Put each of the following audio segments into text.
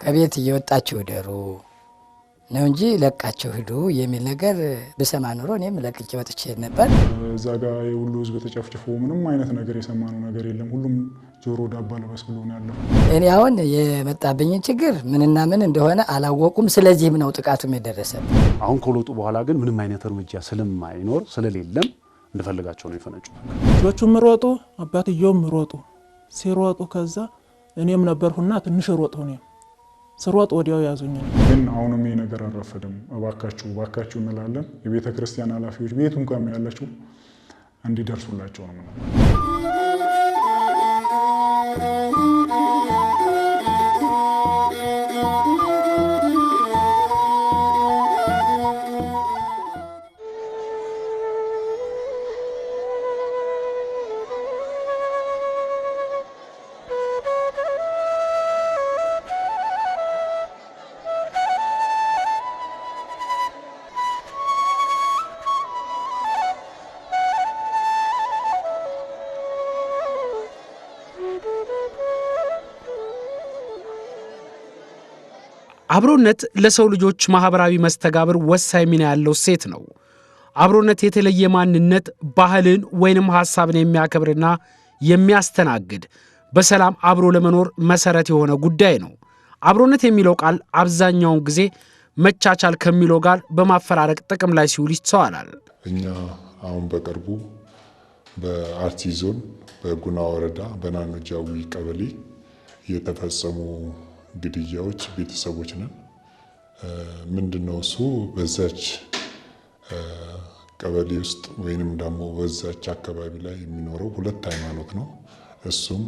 ከቤት እየወጣችሁ ደሩ ነው እንጂ ለቃችሁ ሂዱ የሚል ነገር በሰማ ኑሮ እኔም ለቅቄ ወጥቼ ነበር። እዛ ጋር የሁሉ ህዝብ ተጨፍጭፎ ምንም አይነት ነገር የሰማነው ነገር የለም። ሁሉም ጆሮ ዳባ ልበስ ብሎ ነው ያለው። እኔ አሁን የመጣብኝ ችግር ምንና ምን እንደሆነ አላወቁም። ስለዚህም ነው ጥቃቱም የደረሰብኝ። አሁን ከለውጡ በኋላ ግን ምንም አይነት እርምጃ ስለማይኖር ስለሌለም እንደፈለጋቸው ነው የፈነጩት። ልጆቹም ሮጡ፣ አባትየውም ሮጡ። ሲሮጡ ከዛ እኔም ነበርሁና ትንሽ ሮጥ ሆነ ስሮጥ ወዲያው ያዙኝ። ግን አሁንም ይሄ ነገር አልረፈደም። እባካችሁ እንላለን። የቤተ ክርስቲያን ኃላፊዎች ቤቱን እንኳን ያላችሁ እንዲደርሱላቸው ነው። አብሮነት ለሰው ልጆች ማህበራዊ መስተጋብር ወሳኝ ሚና ያለው ሴት ነው። አብሮነት የተለየ ማንነት፣ ባህልን ወይንም ሐሳብን የሚያከብርና የሚያስተናግድ በሰላም አብሮ ለመኖር መሰረት የሆነ ጉዳይ ነው። አብሮነት የሚለው ቃል አብዛኛውን ጊዜ መቻቻል ከሚለው ጋር በማፈራረቅ ጥቅም ላይ ሲውል ይስተዋላል። እኛ አሁን በቅርቡ በአርሲ ዞን በጉና ወረዳ በናኖ ጃዊ ቀበሌ የተፈጸሙ ግድያዎች ቤተሰቦች ነን። ምንድነው እሱ በዛች ቀበሌ ውስጥ ወይንም ደግሞ በዛች አካባቢ ላይ የሚኖረው ሁለት ሃይማኖት ነው። እሱም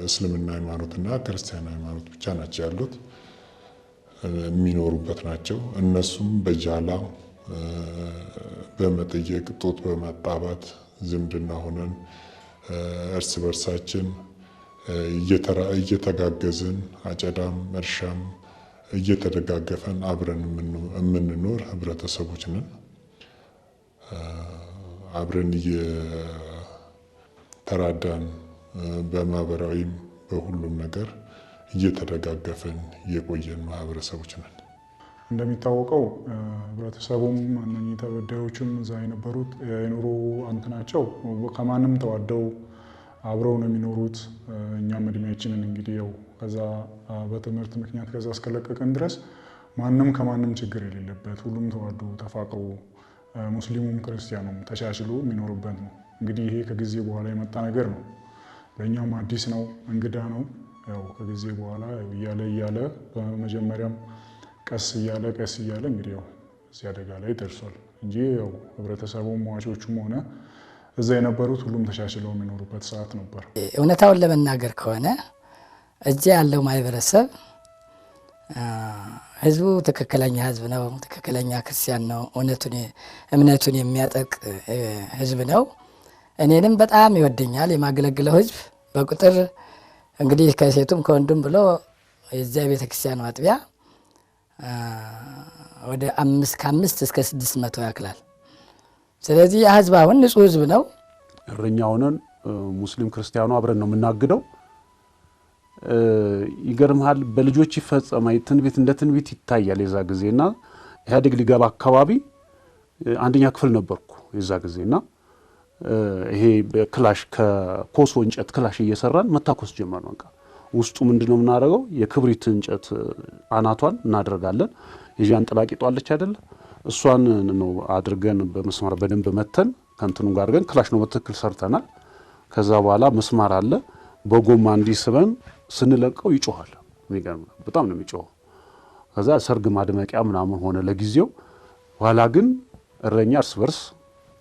እስልምና ሃይማኖትና ክርስቲያን ሃይማኖት ብቻ ናቸው ያሉት የሚኖሩበት ናቸው። እነሱም በጃላ በመጠየቅ ጦት በማጣባት ዝምድና ሆነን እርስ በርሳችን እየተጋገዝን አጨዳም እርሻም እየተደጋገፈን አብረን የምንኖር ህብረተሰቦች ነን። አብረን እየተራዳን በማህበራዊም በሁሉም ነገር እየተደጋገፈን የቆየን ማህበረሰቦች ነን። እንደሚታወቀው ህብረተሰቡም እነኚህ ተበዳዮችም እዛ የነበሩት የኑሮ አንተናቸው ከማንም ተዋደው አብረው ነው የሚኖሩት። እኛም እድሜያችንን እንግዲህ ያው ከዛ በትምህርት ምክንያት ከዛ እስከለቀቀን ድረስ ማንም ከማንም ችግር የሌለበት ሁሉም ተዋዶ ተፋቅሮ ሙስሊሙም ክርስቲያኑም ተቻችሎ የሚኖርበት ነው። እንግዲህ ይሄ ከጊዜ በኋላ የመጣ ነገር ነው። ለእኛም አዲስ ነው፣ እንግዳ ነው። ያው ከጊዜ በኋላ እያለ በመጀመሪያም ቀስ እያለ እንግዲህ ያው እዚህ አደጋ ላይ ደርሷል እንጂ ያው ህብረተሰቡም ሟቾቹም ሆነ እዛ የነበሩት ሁሉም ተሻሽለው የሚኖሩበት ሰዓት ነበር። እውነታውን ለመናገር ከሆነ እዚህ ያለው ማህበረሰብ ህዝቡ ትክክለኛ ህዝብ ነው፣ ትክክለኛ ክርስቲያን ነው፣ እምነቱን የሚያጠቅ ህዝብ ነው። እኔንም በጣም ይወደኛል። የማገለግለው ህዝብ በቁጥር እንግዲህ ከሴቱም ከወንዱም ብሎ የዚያ ቤተክርስቲያኑ አጥቢያ ወደ 5 እስከ 600 ያክላል። ስለዚህ ህዝብ አሁን ንጹህ ህዝብ ነው። እረኛ ሆነን ሙስሊም ክርስቲያኑ አብረን ነው የምናግደው። ይገርምሃል በልጆች ይፈጸማል ትንቢት እንደ ትንቢት ይታያል። የዛ ጊዜና ኢህአዴግ ሊገባ አካባቢ አንደኛ ክፍል ነበርኩ የዛ ጊዜና ይሄ በክላሽ ከኮሶ እንጨት ክላሽ እየሰራን መታኮስ ጀመርን። በቃ ውስጡ ምንድነው የምናደርገው የክብሪት እንጨት አናቷን እናደርጋለን። የጃን ጥላቂጧ አለች አይደል? እሷን ነው አድርገን በመስማር በደንብ መተን ከንቱን ጋር አድርገን ክላሽ ነው በትክክል ሰርተናል። ከዛ በኋላ መስማር አለ በጎማ እንዲስበን ስንለቀው ይጮሃል። የሚገርም በጣም ነው የሚጮኸው። ከዛ ሰርግ ማድመቂያ ምናምን ሆነ ለጊዜው። ኋላ ግን እረኛ እርስ በርስ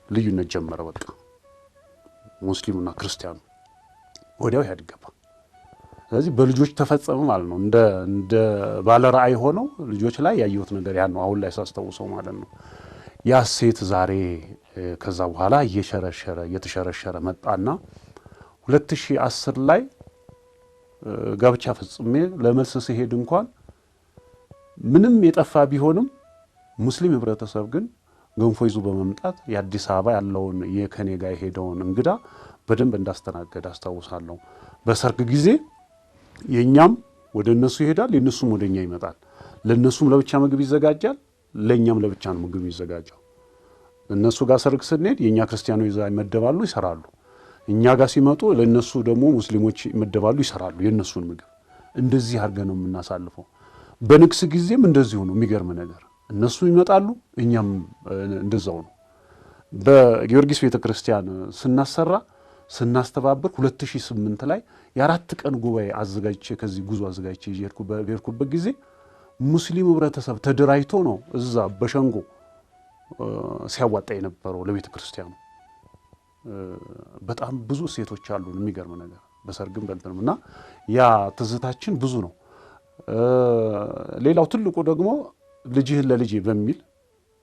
ልዩነት ጀመረ። በቃ ሙስሊሙና ክርስቲያኑ ወዲያው ኢህአዴግ ገባ። ስለዚህ በልጆች ተፈጸመ ማለት ነው። እንደ ባለ ራእይ ሆነው ልጆች ላይ ያየሁት ነገር ያን ነው። አሁን ላይ ሳስተውሰው ማለት ነው። ያ ሴት ዛሬ ከዛ በኋላ እየተሸረሸረ መጣና 2010 ላይ ጋብቻ ፈጽሜ ለመልስ ሲሄድ እንኳን ምንም የጠፋ ቢሆንም ሙስሊም ህብረተሰብ ግን ገንፎ ይዞ በመምጣት የአዲስ አበባ ያለውን የከኔ ጋር ሄደውን እንግዳ በደንብ እንዳስተናገደ አስታውሳለሁ። በሰርግ ጊዜ የኛም ወደ እነሱ ይሄዳል፣ የእነሱም ወደኛ ይመጣል። ለእነሱም ለብቻ ምግብ ይዘጋጃል፣ ለእኛም ለብቻ ነው ምግብ ይዘጋጃው። እነሱ ጋር ሰርግ ስንሄድ የእኛ ክርስቲያኖች ይዛ ይመደባሉ፣ ይሰራሉ። እኛ ጋር ሲመጡ ለእነሱ ደግሞ ሙስሊሞች ይመደባሉ፣ ይሰራሉ የእነሱን ምግብ። እንደዚህ አድርገን ነው የምናሳልፈው። በንግስ ጊዜም እንደዚሁ ነው። የሚገርም ነገር እነሱ ይመጣሉ፣ እኛም እንደዛው ነው። በጊዮርጊስ ቤተክርስቲያን ስናስተባብር 2008 ላይ የ4 ቀን ጉባኤ አዘጋጅቼ ከዚህ ጉዞ አዘጋጅቼ በሄድኩበት ጊዜ ሙስሊም ህብረተሰብ ተደራጅቶ ነው እዛ በሸንጎ ሲያዋጣ የነበረው ለቤተ ክርስቲያኑ። በጣም ብዙ ሴቶች አሉ። የሚገርም ነገር በሰርግም በእንትንም እና ያ ትዝታችን ብዙ ነው። ሌላው ትልቁ ደግሞ ልጅህን ለልጄ በሚል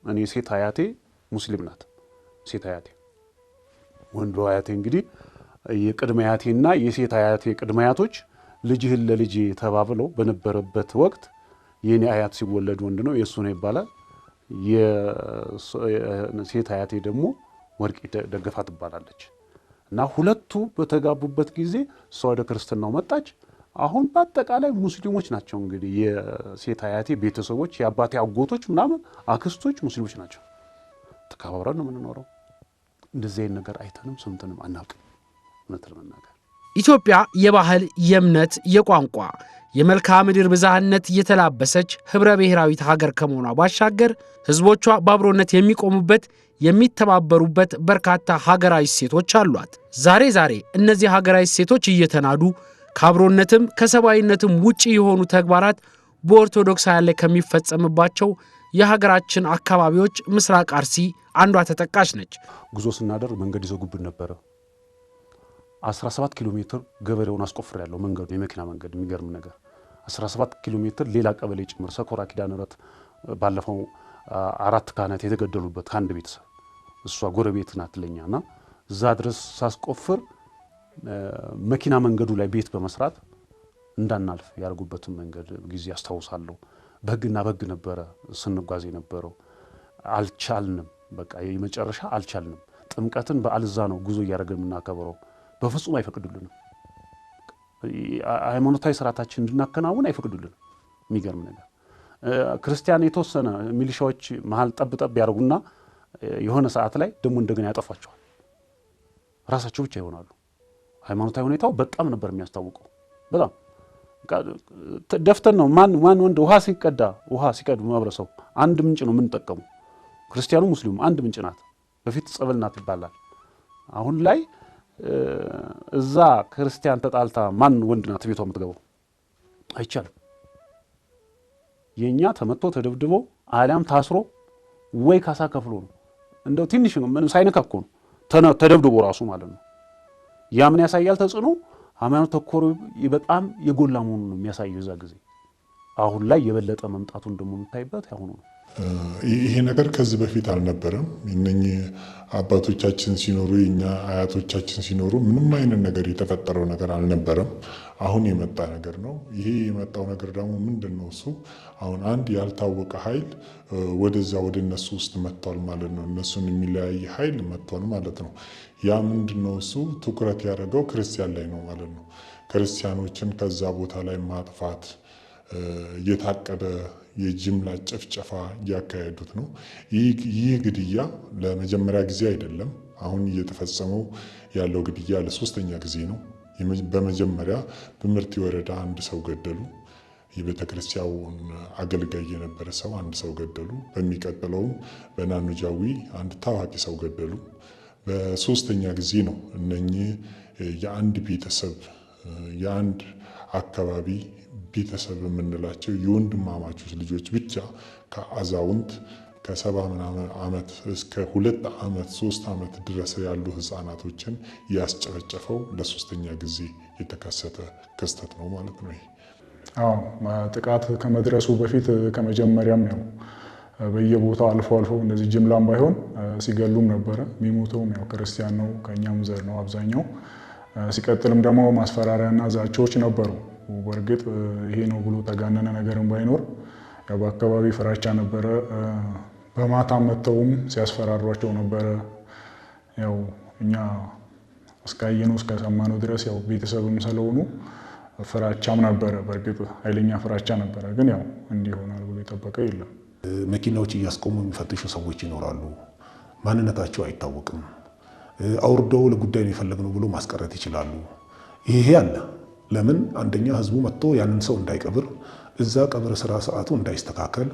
እኔ ሴት አያቴ ሙስሊም ናት። ሴት አያቴ ወንዱ አያቴ እንግዲህ የቅድመ አያቴና የሴት አያቴ ቅድመ አያቶች ልጅህን ለልጄ ተባብለው በነበረበት ወቅት የኔ አያት ሲወለድ ወንድ ነው፣ የእሱ ነው ይባላል። የሴት አያቴ ደግሞ ወርቂ ደገፋ ትባላለች። እና ሁለቱ በተጋቡበት ጊዜ እሷ ወደ ክርስትናው መጣች። አሁን በአጠቃላይ ሙስሊሞች ናቸው። እንግዲህ የሴት አያቴ ቤተሰቦች፣ የአባቴ አጎቶች ምናምን አክስቶች ሙስሊሞች ናቸው። ተከባብረን ነው የምንኖረው። እንደዚህ አይነት ነገር አይተንም ሰምተንም አናውቅም። እውነት ለመናገር ኢትዮጵያ የባህል፣ የእምነት፣ የቋንቋ፣ የመልክዓ ምድር ብዝሃነት የተላበሰች ህብረ ብሔራዊት ሀገር ከመሆኗ ባሻገር ህዝቦቿ በአብሮነት የሚቆሙበት የሚተባበሩበት በርካታ ሀገራዊ እሴቶች አሏት። ዛሬ እነዚህ ሀገራዊ እሴቶች እየተናዱ ከአብሮነትም ከሰብአዊነትም ውጪ የሆኑ ተግባራት በኦርቶዶክሳውያን ላይ ከሚፈጸምባቸው የሀገራችን አካባቢዎች ምስራቅ አርሲ አንዷ ተጠቃሽ ነች። ጉዞ ስናደርግ መንገድ ይዘጉብን ነበረ። 17 ኪሎ ሜትር ገበሬውን አስቆፍር ያለው መንገዱ የመኪና መንገድ። የሚገርም ነገር 17 ኪሎ ሜትር ሌላ ቀበሌ ጭምር ሰኮራ ኪዳነ ምሕረት ባለፈው 4 ካህናት የተገደሉበት ከአንድ ቤተሰብ እሷ ጎረቤት ናት ለኛና እዛ ድረስ ሳስቆፍር መኪና መንገዱ ላይ ቤት በመስራት እንዳናልፍ ያርጉበትን መንገድ ጊዜ አስታውሳለሁ። በህግና በህግ ነበረ ስንጓዝ የነበረው። አልቻልንም። በቃ የመጨረሻ አልቻልንም። ጥምቀትን በአልዛ ነው ጉዞ እያደረግን የምናከብረው። በፍጹም አይፈቅዱልንም። ሃይማኖታዊ ስርዓታችን እንድናከናውን አይፈቅዱልንም። የሚገርም ነገር ክርስቲያን የተወሰነ ሚሊሻዎች መሀል ጠብጠብ ያደርጉና የሆነ ሰዓት ላይ ደግሞ እንደገና ያጠፋቸዋል። ራሳቸው ብቻ ይሆናሉ። ሃይማኖታዊ ሁኔታው በጣም ነበር የሚያስታውቀው። በጣም ደፍተን ነው ማን ወንድ ውሃ ሲቀዱ ማብረሰው አንድ ምንጭ ነው የምንጠቀመው። ክርስቲያኑ ሙስሊሙ አንድ ምንጭ ናት። በፊት ጸበል ናት ይባላል። አሁን ላይ እዛ ክርስቲያን ተጣልታ ማን ወንድ ናት ቤቷ የምትገባው? አይቻልም። የኛ ተመቶ ተደብድቦ አሊያም ታስሮ ወይ ካሳ ከፍሎ ነው። እንደው ትንሽ ነው ምንም ሳይነካኮ ነው ተደብድቦ ራሱ ማለት ነው። ያ ምን ያሳያል? ተጽዕኖ ሃይማኖት ተኮር በጣም የጎላ መሆኑን ነው የሚያሳየው እዛ ጊዜ። አሁን ላይ የበለጠ መምጣቱን ደግሞ የምታይበት ያሁኑ ነው። ይሄ ነገር ከዚህ በፊት አልነበረም። እነኚህ አባቶቻችን ሲኖሩ የኛ አያቶቻችን ሲኖሩ ምንም አይነት ነገር የተፈጠረው ነገር አልነበረም። አሁን የመጣ ነገር ነው። ይሄ የመጣው ነገር ደግሞ ምንድን ነው? እሱ አሁን አንድ ያልታወቀ ኃይል ወደዛ ወደ እነሱ ውስጥ መጥቷል ማለት ነው። እነሱን የሚለያይ ኃይል መጥቷል ማለት ነው። ያ ምንድን ነው? እሱ ትኩረት ያደረገው ክርስቲያን ላይ ነው ማለት ነው። ክርስቲያኖችን ከዛ ቦታ ላይ ማጥፋት የታቀደ የጅምላ ጭፍጨፋ እያካሄዱት ነው። ይህ ግድያ ለመጀመሪያ ጊዜ አይደለም። አሁን እየተፈጸመው ያለው ግድያ ለሶስተኛ ጊዜ ነው። በመጀመሪያ በምርት ወረዳ አንድ ሰው ገደሉ። የቤተ ክርስቲያን አገልጋይ የነበረ ሰው አንድ ሰው ገደሉ። በሚቀጥለውም በናኑጃዊ አንድ ታዋቂ ሰው ገደሉ። በሶስተኛ ጊዜ ነው እነኚህ የአንድ ቤተሰብ የአንድ አካባቢ ቤተሰብ የምንላቸው የወንድማማቾች ልጆች ብቻ ከአዛውንት ከ70 ምናምን ዓመት እስከ 2 ዓመት 3 ዓመት ድረስ ያሉ ህፃናቶችን ያስጨፈጨፈው ለሶስተኛ ጊዜ የተከሰተ ክስተት ነው ማለት ነው። አዎ ጥቃት ከመድረሱ በፊት ከመጀመሪያም ያው በየቦታው አልፎ እንደዚህ ጅምላም ባይሆን ሲገሉም ነበረ። የሚሞተውም ያው ክርስቲያን ነው፣ ከኛም ዘር ነው አብዛኛው። ሲቀጥልም ደግሞ ማስፈራሪያና ዛቻዎች ነበሩ። በእርግጥ ይሄ ነው ብሎ ተጋነነ ነገርም ባይኖር ያው በአካባቢ ፍራቻ ነበረ። በማታ መተውም ሲያስፈራሯቸው ነበረ። ያው እኛ እስካየነው እስከሰማነው ድረስ ያው ቤተሰብም ስለሆኑ ፍራቻም ነበረ። በእርግጥ ኃይለኛ ፍራቻ ነበረ። ግን ያው እንዲህ ይሆናል ብሎ የጠበቀ የለም። መኪናዎች እያስቆሙ የሚፈትሹ ሰዎች ይኖራሉ። ማንነታቸው አይታወቅም። አውርደው ለጉዳይ ነው የፈለግነው ብሎ ማስቀረት ይችላሉ። ይሄ አለ። ለምን አንደኛ ህዝቡ መጥቶ ያንን ሰው እንዳይቀብር፣ እዛ ቀብር ስራ ሰዓቱ እንዳይስተካከል፣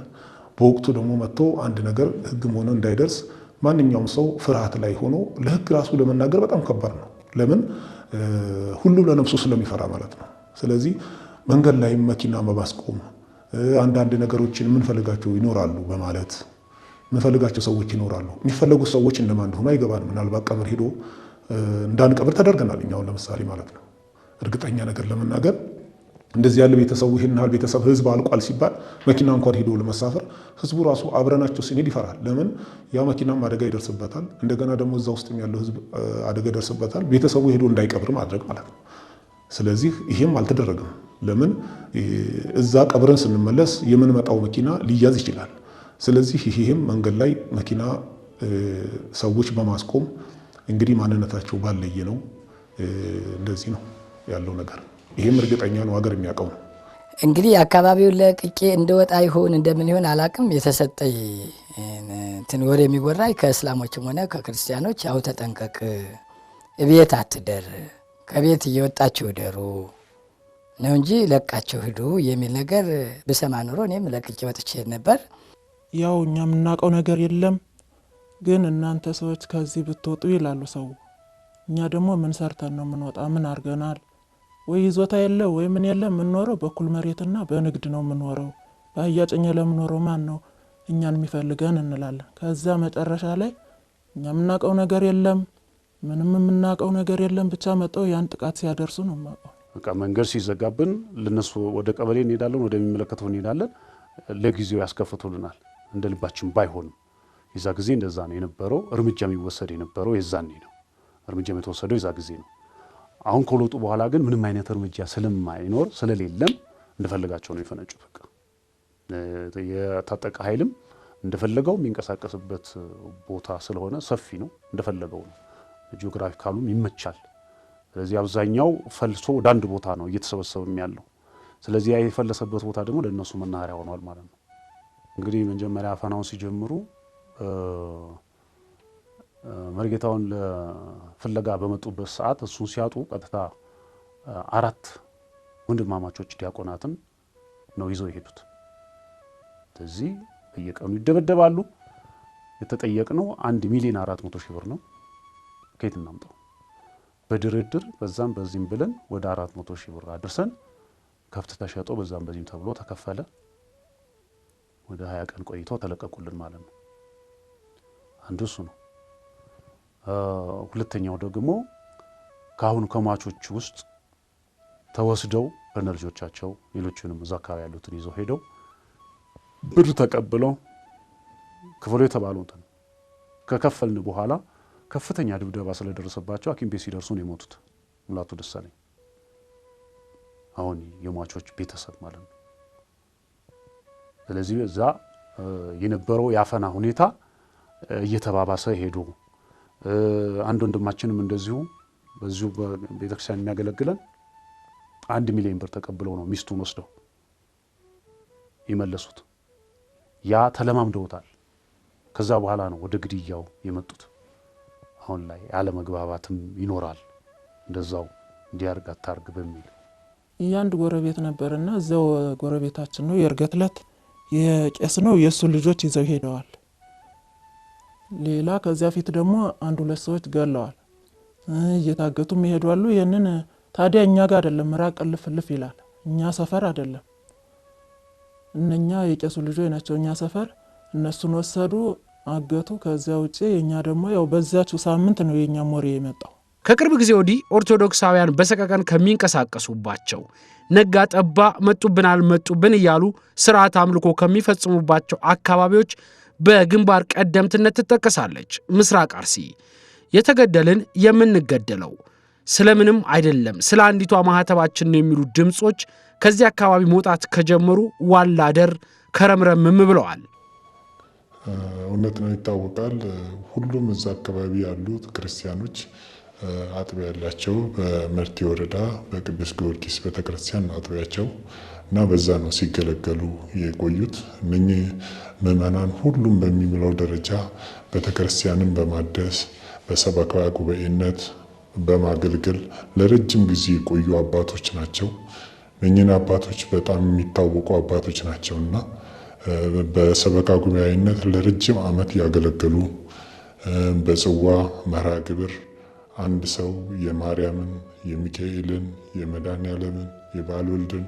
በወቅቱ ደግሞ መጥቶ አንድ ነገር ህግም ሆነ እንዳይደርስ ማንኛውም ሰው ፍርሃት ላይ ሆኖ ለህግ ራሱ ለመናገር በጣም ከባድ ነው። ለምን ሁሉም ለነፍሱ ስለሚፈራ ማለት ነው። ስለዚህ መንገድ ላይ መኪና በማስቆም አንዳንድ ነገሮችን የምንፈልጋቸው ይኖራሉ በማለት የምንፈልጋቸው ሰዎች ይኖራሉ። የሚፈለጉት ሰዎች እንደማን እንደሆኑ አይገባን። ምናልባት ቀብር ሄዶ እንዳንቀብር ተደርገናል እኛውን ለምሳሌ ማለት ነው። እርግጠኛ ነገር ለመናገር እንደዚህ ያለ ቤተሰቡ ይሄን ያህል ቤተሰብ ህዝብ አልቋል ሲባል መኪና እንኳን ሄዶ ለመሳፈር ህዝቡ ራሱ አብረናቸው ስንሄድ ይፈራል። ለምን ያ መኪናም አደጋ ይደርስበታል። እንደገና ደግሞ እዛ ውስጥ ያለው ህዝብ አደጋ ይደርስበታል። ቤተሰቡ ሄዶ እንዳይቀብር ማድረግ ማለት ነው። ስለዚህ ይሄም አልተደረገም። ለምን እዛ ቀብረን ስንመለስ የምንመጣው መኪና ሊያዝ ይችላል። ስለዚህ ይሄም መንገድ ላይ መኪና ሰዎች በማስቆም እንግዲህ ማንነታቸው ባለየ ነው። እንደዚህ ነው ያለው ነገር። ይሄም እርግጠኛ ነው ሀገር የሚያውቀው ነው። እንግዲህ አካባቢውን ለቅቄ እንደወጣ ይሆን እንደምን ይሆን አላቅም። የተሰጠኝ እንትን ወሬ የሚወራይ ከእስላሞችም ሆነ ከክርስቲያኖች ያው ተጠንቀቅ፣ ቤት አትደር፣ ከቤት እየወጣችሁ ደሩ ነው እንጂ ለቃችሁ ሂዱ የሚል ነገር ብሰማ ኑሮ እኔም ለቅቄ ወጥቼ ነበር። ያው እኛ የምናውቀው ነገር የለም፣ ግን እናንተ ሰዎች ከዚህ ብትወጡ ይላሉ ሰው። እኛ ደግሞ ምን ሰርተን ነው የምንወጣ? ምን አድርገናል? ወይ ይዞታ የለ ወይ ምን የለ። የምንኖረው በኩል መሬትና በንግድ ነው የምንኖረው። በአህያ ጭኜ ለምንኖረው ማን ነው እኛን የሚፈልገን እንላለን። ከዛ መጨረሻ ላይ እኛ የምናውቀው ነገር የለም፣ ምንም የምናውቀው ነገር የለም። ብቻ መጠው ያን ጥቃት ሲያደርሱ ነው የማውቀው። በቃ መንገድ ሲዘጋብን ለነሱ ወደ ቀበሌ እንሄዳለን፣ ወደሚመለከተው እንሄዳለን። ለጊዜው ያስከፍቱልናል፣ እንደ ልባችን ባይሆንም። የዛ ጊዜ እንደዛ ነው የነበረው። እርምጃ የሚወሰድ የነበረው የዛኔ ነው። እርምጃ የተወሰደው የዛ ጊዜ ነው። አሁን ከለውጡ በኋላ ግን ምንም አይነት እርምጃ ስለማይኖር ስለሌለም እንደፈለጋቸው ነው የፈነጩት። በቃ የታጠቀ ኃይልም እንደፈለገው የሚንቀሳቀስበት ቦታ ስለሆነ ሰፊ ነው፣ እንደፈለገው ነው። ጂኦግራፊካሉም ይመቻል። ስለዚህ አብዛኛው ፈልሶ ወደ አንድ ቦታ ነው እየተሰበሰበም ያለው። ስለዚህ ያ የፈለሰበት ቦታ ደግሞ ለነሱ መናኸሪያ ሆኗል ማለት ነው። እንግዲህ መጀመሪያ አፈናውን ሲጀምሩ መርጌታውን ለፍለጋ በመጡበት ሰዓት እሱን ሲያጡ ቀጥታ 4 ወንድማማቾች ዲያቆናትን ነው ይዘው የሄዱት። ስለዚህ በየቀኑ ይደበደባሉ። የተጠየቅነው 1,400,000 ብር ነው። ከየት እናምጣው? በድርድር በዛም በዚህም ብለን ወደ 400,000 ብር አድርሰን ከብት ተሸጦ በዛም በዚህም ተብሎ ተከፈለ። ወደ 20 ቀን ቆይተው ተለቀቁልን ማለት ነው። አንዱ እሱ ነው። ሁለተኛው ደግሞ ካሁን ከሟቾች ውስጥ ተወስደው በነልጆቻቸው ሌሎችንም እዛ አካባቢ ያሉትን ይዘው ሄደው ብር ተቀብለው ክፍሉ የተባሉትን ከከፈልን በኋላ ከፍተኛ ድብደባ ስለደረሰባቸው ሐኪም ቤት ሲደርሱ ነው የሞቱት። ሙላቱ ደሳለኝ አሁን የሟቾች ቤተሰብ ማለት ነው። ስለዚህ እዛ የነበረው ያፈና ሁኔታ እየተባባሰ ሄዶ አንድ ወንድማችንም እንደዚሁ በዚሁ በቤተክርስቲያን የሚያገለግለን 1 ሚሊዮን ብር ተቀብለው ነው ሚስቱን ወስደው ይመለሱት። ያ ተለማምደውታል። ከዛ በኋላ ነው ወደ ግድያው የመጡት። አሁን ላይ ያለ መግባባትም ይኖራል። እንደዛው እንዲያርግ አታርግ በሚል ያንድ ጎረቤት ነበርና እዛው ጎረቤታችን ነው የእርገት ዕለት የቄስ ነው የሱ ልጆች ይዘው ሄደዋል። ሌላ ከዚያ ፊት ደግሞ 1-2 ሰዎች ገለዋል። እየታገቱም ይሄዳሉ። ይሄንን ታዲያ እኛ ጋር አይደለም ራቅ ልፍልፍ ይላል። እኛ ሰፈር አይደለም፣ እነኛ የቄሱ ልጆች ናቸው። እኛ ሰፈር እነሱን ወሰዱ፣ አገቱ። ከዚያ ውጪ የኛ ደግሞ ያው በዛችው ሳምንት ነው የኛ ሞሪ የመጣው። ከቅርብ ጊዜ ወዲህ ኦርቶዶክሳውያን በሰቀቀን ከሚንቀሳቀሱባቸው ነጋ ጠባ መጡብን አልመጡብን እያሉ ስርዓት አምልኮ ከሚፈጽሙባቸው አካባቢዎች በግንባር ቀደምትነት ትጠቀሳለች ምስራቅ አርሲ። የተገደልን የምንገደለው ስለምንም አይደለም ስለ አንዲቷ ማህተባችን የሚሉ ድምጾች ከዚህ አካባቢ መውጣት ከጀመሩ ዋላደር ከረምረምም ብለዋል። እውነት ነው፣ ይታወቃል። ሁሉም እዛ አካባቢ ያሉት ክርስቲያኖች አጥቢያ ያላቸው በመርቲ ወረዳ በቅዱስ ጊዮርጊስ ቤተክርስቲያን አጥቢያቸው እና በዛ ነው ሲገለገሉ የቆዩት። እነኚህ ምዕመናን ሁሉም በሚምለው ደረጃ ቤተክርስቲያንን በማደስ በሰበካ ጉባኤነት በማገልገል ለረጅም ጊዜ የቆዩ አባቶች ናቸው። እነኚህን አባቶች በጣም የሚታወቁ አባቶች ናቸውና በሰበካ ጉባኤነት ለረጅም ዓመት ያገለገሉ በጽዋ መርሃ ግብር አንድ ሰው የማርያምን፣ የሚካኤልን፣ የመድኃኔዓለምን፣ የባለወልድን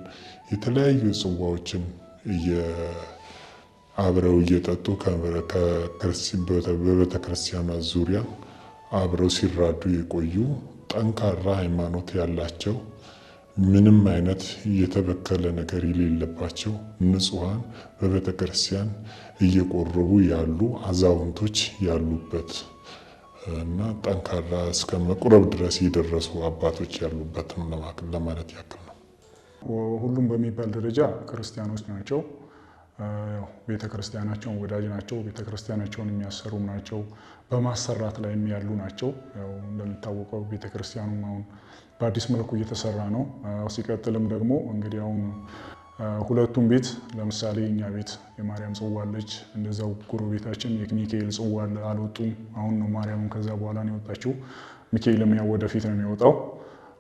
የተለያዩ ጽዋዎችን አብረው እየጠጡ በቤተ ክርስቲያኗ ዙሪያ አብረው ሲራዱ የቆዩ ጠንካራ ሃይማኖት ያላቸው ምንም አይነት የተበከለ ነገር የሌለባቸው ንጹሐን በቤተ ክርስቲያን እየቆረቡ ያሉ አዛውንቶች ያሉበት እና ጠንካራ እስከ መቁረብ ድረስ የደረሱ አባቶች ያሉበት ነው ለማለት ያክል ነው። ሁሉም በሚባል ደረጃ ክርስቲያኖች ናቸው። ቤተ ክርስቲያናቸውን ወዳጅ ናቸው። ቤተ ክርስቲያናቸውን የሚያሰሩም ናቸው። በማሰራት ላይ ያሉ ናቸው። ያው እንደሚታወቀው ቤተ ክርስቲያኑም አሁን በአዲስ መልኩ እየተሰራ ነው። ሲቀጥልም ደግሞ እንግዲህ አሁን ሁለቱም ቤት ለምሳሌ እኛ ቤት የማርያም ጽዋ አለች። እንደዛው ጎረቤታችን የሚካኤል ጽዋ አልወጡም። አሁን ነው ማርያምም ከዛ በኋላ ነው የወጣችው። ሚካኤልም ያው ወደፊት ነው የሚወጣው።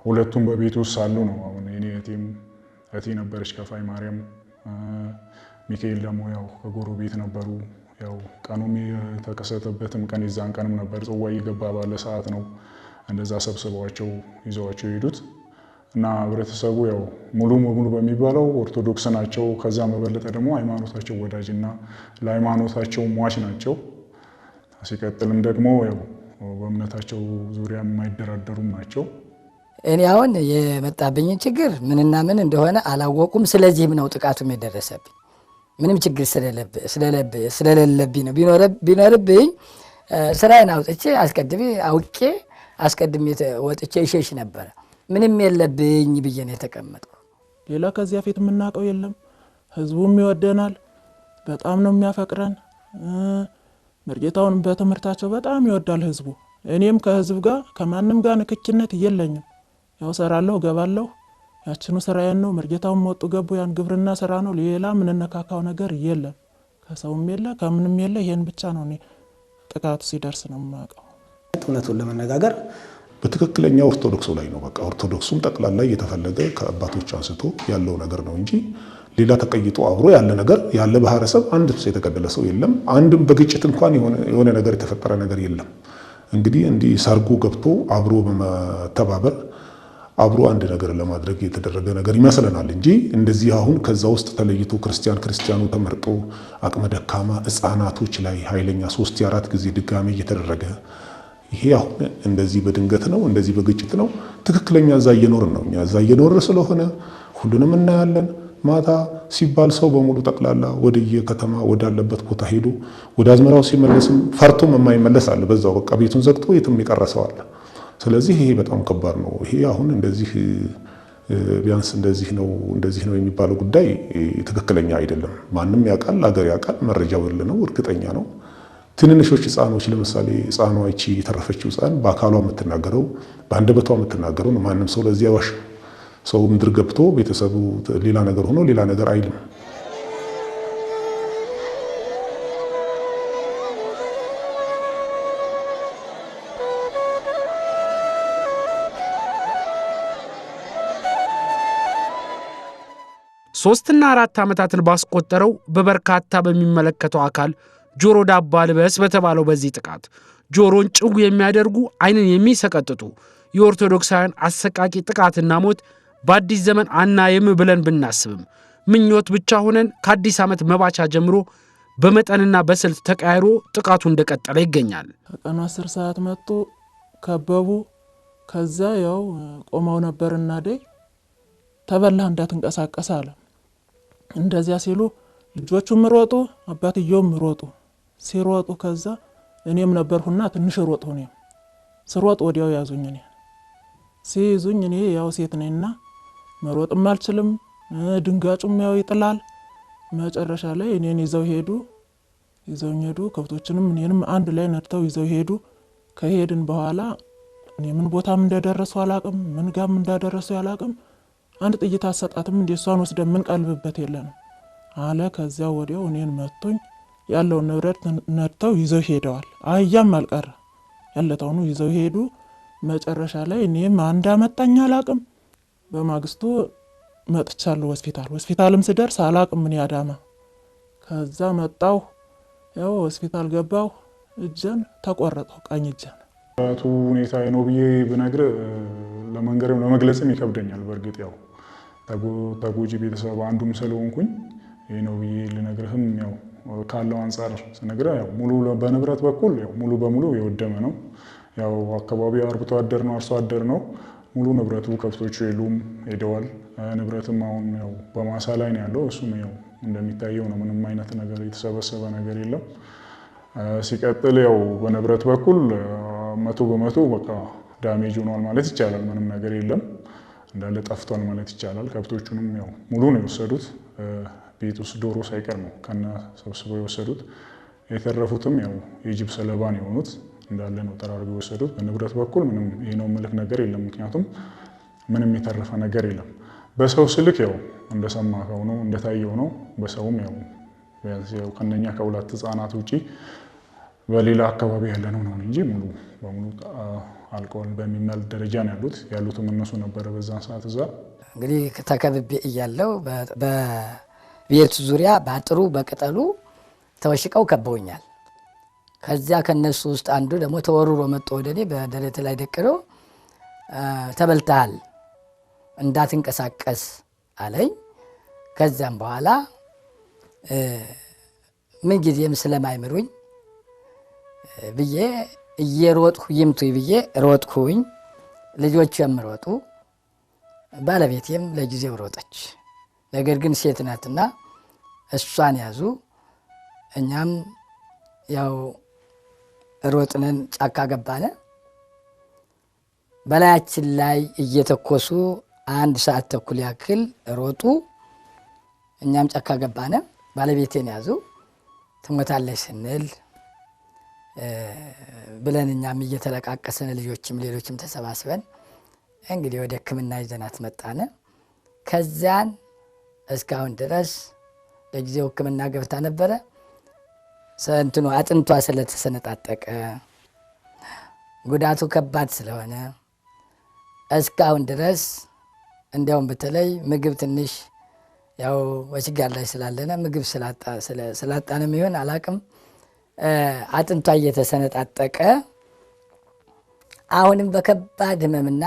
ሁለቱም በቤት ውስጥ አሉ ነው። አሁን የኔ እህቴ ነበረች ከፋይ ማርያም፣ ሚካኤል ደግሞ ያው ከጎረቤት ነበሩ። ያው ቀኑም የተከሰተበትም ቀን የዛን ቀንም ነበር። ጽዋ እየገባ ባለ ሰዓት ነው እንደዛ ሰብስበዋቸው ይዘዋቸው የሄዱት እና ህብረተሰቡ ያው ሙሉ በሙሉ በሚባለው ኦርቶዶክስ ናቸው። ከዛ መበለጠ ደግሞ ሃይማኖታቸው ወዳጅና ለሃይማኖታቸው ሟች ናቸው። ሲቀጥልም ደግሞ ያው በእምነታቸው ዙሪያ የማይደራደሩም ናቸው። እኔ አሁን የመጣብኝን ችግር ምንና ምን እንደሆነ አላወቁም። ስለዚህም ነው ጥቃቱም የደረሰብኝ። ምንም ችግር ስለሌለብኝ ነው። ቢኖርብኝ ስራዬን አውጥቼ አስቀድሜ ወጥቼ ይሸሽ ነበረ። ምንም የለብኝ ብዬ ነው የተቀመጥኩ። ሌላ ከዚያ ፊት የምናውቀው የለም። ህዝቡም ይወደናል፣ በጣም ነው የሚያፈቅረን። መርጌታውን በትምህርታቸው በጣም ይወዳል ህዝቡ። እኔም ከህዝብ ጋር ከማንም ጋር ንክኪነት የለኝም። ያው ሰራለሁ፣ ገባለሁ፣ ያችኑ ስራዬን ነው። መርጌታውን ወጡ ገቡ፣ ያን ግብርና ስራ ነው። ሌላ ምንነካካው ነገር የለም። ከሰውም የለ ከምንም የለ። ይሄን ብቻ ነው እኔ ጥቃቱ ሲደርስ ነው የማውቀው። እውነቱን ለመነጋገር በትክክለኛ ኦርቶዶክሱ ላይ ነው። በቃ ኦርቶዶክሱም ጠቅላላ እየተፈለገ ከአባቶች አንስቶ ያለው ነገር ነው እንጂ ሌላ ተቀይጦ አብሮ ያለ ነገር ያለ ባህረሰብ አንድ የተገደለ ሰው የለም። አንድም በግጭት እንኳን የሆነ ነገር የተፈጠረ ነገር የለም። እንግዲህ እንዲህ ሰርጎ ገብቶ አብሮ በመተባበር አብሮ አንድ ነገር ለማድረግ የተደረገ ነገር ይመስለናል እንጂ እንደዚህ አሁን ከዛ ውስጥ ተለይቶ ክርስቲያኑ ተመርጦ አቅመ ደካማ ህፃናቶች ላይ ኃይለኛ 3-4 ጊዜ ድጋሚ እየተደረገ ይሄ አሁን እንደዚህ በድንገት ነው፣ እንደዚህ በግጭት ነው። ትክክለኛ እዛ እየኖርን ነው። እኛ እዛ እየኖርን ስለሆነ ሁሉንም እናያለን። ማታ ሲባል ሰው በሙሉ ጠቅላላ ወደየ ከተማ ወዳለበት ቦታ ሄዶ ወደ አዝመራው ሲመለስም ፈርቶም የማይመለስ አለ። በዛው በቃ ቤቱን ዘግቶ የትም ይቀረሰው አለ። ስለዚህ ይሄ በጣም ከባድ ነው። ይሄ አሁን እንደዚህ ቢያንስ እንደዚህ ነው የሚባለው ጉዳይ ትክክለኛ አይደለም። ማንም ያውቃል፣ አገር ያውቃል፣ መረጃው ያለ ነው፣ እርግጠኛ ነው። ትንንሾች ህፃኖች ለምሳሌ ህፃኗ እቺ የተረፈችው ህፃን በአካሏ የምትናገረው በአንደበቷ የምትናገረው ነው። ማንም ሰው ለዚህ ያዋሽ ሰው ምድር ገብቶ ቤተሰቡ ሌላ ነገር ሆኖ ሌላ ነገር አይልም። ሶስትና 4 ዓመታትን ባስቆጠረው በበርካታ በሚመለከተው አካል ጆሮ ዳባ ልበስ በተባለው በዚህ ጥቃት ጆሮን ጭው የሚያደርጉ ዓይንን የሚሰቀጥጡ የኦርቶዶክሳውያን አሰቃቂ ጥቃትና ሞት በአዲስ ዘመን አናየም ብለን ብናስብም ምኞት ብቻ ሆነን ከአዲስ ዓመት መባቻ ጀምሮ በመጠንና በስልት ተቀያይሮ ጥቃቱ እንደቀጠለ ይገኛል። ከቀኑ 10 ሰዓት መጡ፣ ከበቡ። ከዛ ያው ቆመው ነበርና ተበላህ እንዳትንቀሳቀስ አለ። እንደዚያ ሲሉ ልጆቹም ሮጡ፣ አባትየውም ሮጡ። ሲሮጡ ከዛ እኔም ነበርሁና ትንሽ ሮጥ ሆነ። ስሮጥ ወዲያው ያዙኝ። እኔ ሲይዙኝ እኔ ያው ሴት ነኝና መሮጥም አልችልም። ድንጋጩም ያው ይጥላል። መጨረሻ ላይ እኔን ይዘው ሄዱ። ከብቶችንም እኔንም አንድ ላይ ነድተው ይዘው ሄዱ። ከሄድን በኋላ እኔ ምን ቦታም እንደደረሱ አላቅም፣ ምን ጋም እንዳደረሱ ያላቅም። አንድ ጥይት አሰጣትም እንደ እሷን ወስደን ምን ቀልብበት የለንም አለ። ከዚያ ወዲያው እኔን መቱኝ። ያለውን ንብረት ነድተው ይዘው ሄደዋል። አህያም አልቀረ ያለታውኑ ይዘው ሄዱ። መጨረሻ ላይ እኔም አንድ አመጣኝ አላቅም። በማግስቱ መጥቻለሁ ሆስፒታልም ስደርስ አላቅም ምን ያዳማ። ከዛ መጣሁ፣ ያው ሆስፒታል ገባሁ። እጄን ተቆረጠው፣ ቀኝ እጄን። ቱ ሁኔታ ነው ብዬ ብነግር ለመንገርም ለመግለጽም ይከብደኛል። በእርግጥ ያው ተጎጂ ቤተሰብ አንዱም ስለሆንኩኝ ይሄ ነው ብዬ ልነግርህም ያው ካለው አንጻር ስነግርህ ያው ሙሉ በንብረት በኩል ያው ሙሉ በሙሉ የወደመ ነው። ያው አካባቢው አርብቶ አደር ነው፣ አርሶ አደር ነው። ሙሉ ንብረቱ ከብቶቹ የሉም፣ ሄደዋል። ንብረትም አሁን ያው በማሳ ላይ ነው ያለው። እሱም ያው እንደሚታየው ነው። ምንም አይነት ነገር የተሰበሰበ ነገር የለም። ሲቀጥል ያው በንብረት በኩል 100% በቃ ዳሜጅ ሆኗል ማለት ይቻላል። ምንም ነገር የለም፣ እንዳለ ጠፍቷል ማለት ይቻላል። ከብቶቹንም ያው ሙሉ ነው የወሰዱት። ቤት ውስጥ ዶሮ ሳይቀር ነው ከነ ሰብስበው የወሰዱት። የተረፉትም ያው የጅብ ሰለባ ነው የሆኑት፣ እንዳለ ነው ጠራርገው የወሰዱት። በንብረት በኩል ምንም ይሄ ነው ምልክ ነገር የለም፣ ምክንያቱም ምንም የተረፈ ነገር የለም። በሰው ስልክ ያው እንደሰማኸው ነው እንደታየው ነው። በሰውም ያው ከነኛ ከሁለት ህፃናት ውጪ በሌላ አካባቢ ያለ ነው እንጂ ሙሉ በሙሉ አልቀዋል በሚባል ደረጃ ነው ያሉትም እነሱ ነበረ በዛን ሰዓት እዛ። እንግዲህ ተከብቤ እያለው በቤቱ ዙሪያ በአጥሩ በቅጠሉ ተወሽቀው ከበውኛል። ከዚያ ከነሱ ውስጥ አንዱ ደግሞ ተወርሮ መጥቶ ወደ እኔ በደረቴ ላይ ደቅኖ ተበልተሃል እንዳትንቀሳቀስ አለኝ። ከዚያም በኋላ ምን ጊዜም ስለማይምሩኝ ብዬ እየሮጥኩ ይምቱኝ ብዬ ሮጥኩኝ። ልጆችም ሮጡ፣ ባለቤቴም ለጊዜው ሮጠች። ነገር ግን ሴት ናትና እሷን ያዙ። እኛም ያው ሮጥነን ጫካ ገባነ። በላያችን ላይ እየተኮሱ 1 ሰዓት ተኩል ያክል ሮጡ። እኛም ጫካ ገባነ። ባለቤቴን ያዙ። ትሞታለች ስንል ብለን እኛም እየተለቃቀስን ልጆችም ሌሎችም ተሰባስበን እንግዲህ ወደ ሕክምና ይዘናት መጣነ። ከዚያን እስካሁን ድረስ ለጊዜው ሕክምና ገብታ ነበረ። ሰንትኑ አጥንቷ ስለተሰነጣጠቀ ጉዳቱ ከባድ ስለሆነ እስካሁን ድረስ እንዲያውም በተለይ ምግብ ትንሽ ያው በችጋር ላይ ስላለነ ምግብ ስላጣንም ይሆን አላቅም አጥንቷ እየተሰነጣጠቀ አሁንም በከባድ ህመምና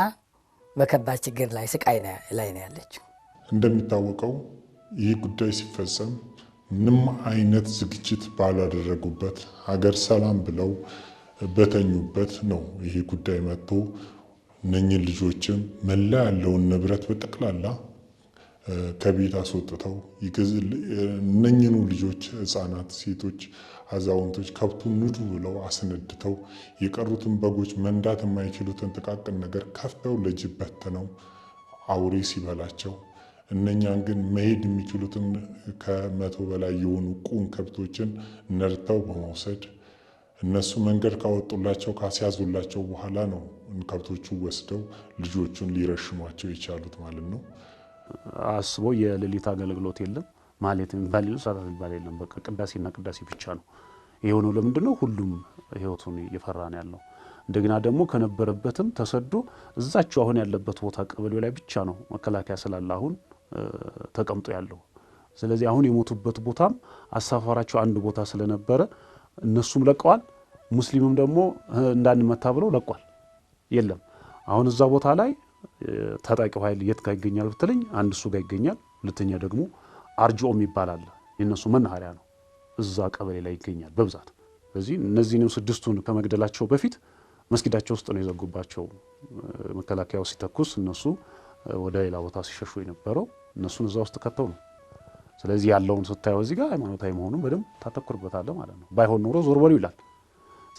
በከባድ ችግር ላይ ስቃይ ላይ ነው ያለችው። እንደሚታወቀው ይህ ጉዳይ ሲፈጸም ምንም አይነት ዝግጅት ባላደረጉበት ሀገር ሰላም ብለው በተኙበት ነው ይህ ጉዳይ መጥቶ እነኝህ ልጆችም መላ ያለውን ንብረት በጠቅላላ ከቤት አስወጥተው እነኝኑ ልጆች ህፃናት፣ ሴቶች፣ አዛውንቶች ከብቱን ንዱ ብለው አስነድተው የቀሩትን በጎች መንዳት የማይችሉትን ጥቃቅን ነገር ከፍተው ለጅብ በትነው አውሬ ሲበላቸው እነኛን ግን መሄድ የሚችሉትን ከ100 በላይ የሆኑ ቁም ከብቶችን ነድተው በመውሰድ እነሱ መንገድ ካወጡላቸው ካስያዙላቸው በኋላ ነው ከብቶቹ ወስደው ልጆቹን ሊረሽሟቸው የቻሉት ማለት ነው። አስቦ የሌሊት አገልግሎት የለም ማለት የሚባል ሰዓት የሚባል የለም። በቃ ቅዳሴና ቅዳሴ ብቻ ነው። ይሄው ነው። ለምንድነው ሁሉም ህይወቱን እየፈራ ነው ያለው? እንደገና ደግሞ ከነበረበትም ተሰዶ እዛቸው አሁን ያለበት ቦታ ቀበሌው ላይ ብቻ ነው መከላከያ ስላለ አሁን ተቀምጦ ያለው። ስለዚህ አሁን የሞቱበት ቦታም አሳፋራቸው አንድ ቦታ ስለነበረ እነሱም ለቀዋል። ሙስሊምም ደግሞ እንዳንመታ ብለው ለቋል። የለም አሁን እዛ ቦታ ላይ ታጣቂው ኃይል የት ጋር ይገኛል ብትለኝ አንድ እሱ ጋር ይገኛል። ሁለተኛ ደግሞ አርጆም ይባላል የነሱ መናኸሪያ ነው። እዛ ቀበሌ ላይ ይገኛል በብዛት። ስለዚህ እነዚህንም 6ቱን ከመግደላቸው በፊት መስጊዳቸው ውስጥ ነው የዘጉባቸው። መከላከያው ሲተኩስ እነሱ ወደ ሌላ ቦታ ሲሸሹ የነበረው እነሱን እዛ ውስጥ ከተው ነው። ስለዚህ ያለውን ስታየው እዚህ ጋር ሃይማኖታዊ መሆኑን በደንብ ታተኩርበታለህ ማለት ነው። ባይሆን ኖሮ ዞር በሉ ይላል።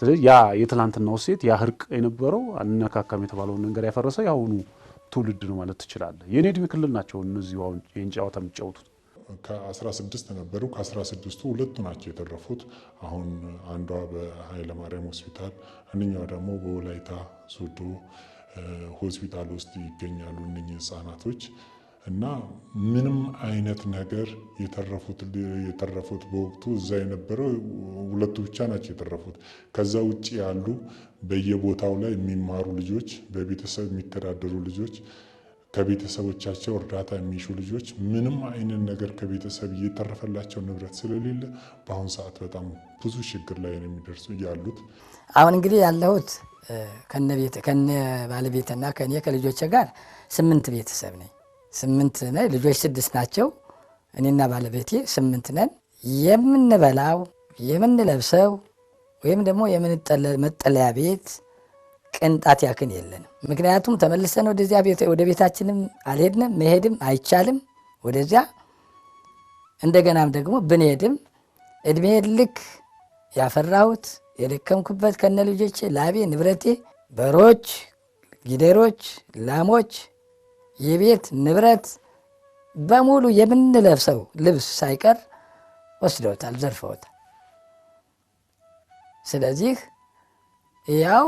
ስለዚህ ያ የትላንትናው ሴት ያ ህርቅ የነበረው አነካካም የተባለውን ነገር ያፈረሰ ያሁኑ ትውልድ ነው ማለት ትችላለህ። የኔ እድሜ ክልል ናቸው እነዚህ አሁን ይህን ጨዋታ የሚጫወቱት። ከ16 ነበሩ። ከ16ቱ ሁለቱ ናቸው የተረፉት። አሁን አንዷ በኃይለማርያም ሆስፒታል፣ አንደኛዋ ደግሞ በወላይታ ሶዶ ሆስፒታል ውስጥ ይገኛሉ እነኚህ ህጻናቶች። እና ምንም አይነት ነገር የተረፉት በወቅቱ እዛ የነበረው ሁለቱ ብቻ ናቸው የተረፉት። ከዛ ውጭ ያሉ በየቦታው ላይ የሚማሩ ልጆች፣ በቤተሰብ የሚተዳደሩ ልጆች፣ ከቤተሰቦቻቸው እርዳታ የሚሹ ልጆች ምንም አይነት ነገር ከቤተሰብ እየተረፈላቸው ንብረት ስለሌለ በአሁኑ ሰዓት በጣም ብዙ ችግር ላይ ነው የሚደርሱ ያሉት። አሁን እንግዲህ ያለሁት ከነ ባለቤትና ከኔ ከልጆቼ ጋር 8 ቤተሰብ ነኝ። 8 ነን። ልጆች 6 ናቸው። እኔና ባለቤቴ 8 ነን። የምንበላው የምንለብሰው ወይም ደግሞ መጠለያ ቤት ቅንጣት ያክን የለንም። ምክንያቱም ተመልሰን ወደ ቤታችንም አልሄድንም፣ መሄድም አይቻልም ወደዚያ። እንደገናም ደግሞ ብንሄድም እድሜ ልክ ያፈራሁት የደከምኩበት ከነ ልጆቼ ላቤ ንብረቴ፣ በሮች፣ ጊደሮች፣ ላሞች፣ የቤት ንብረት በሙሉ የምንለብሰው ልብስ ሳይቀር ወስደውታል፣ ዘርፈውታል። ስለዚህ ያው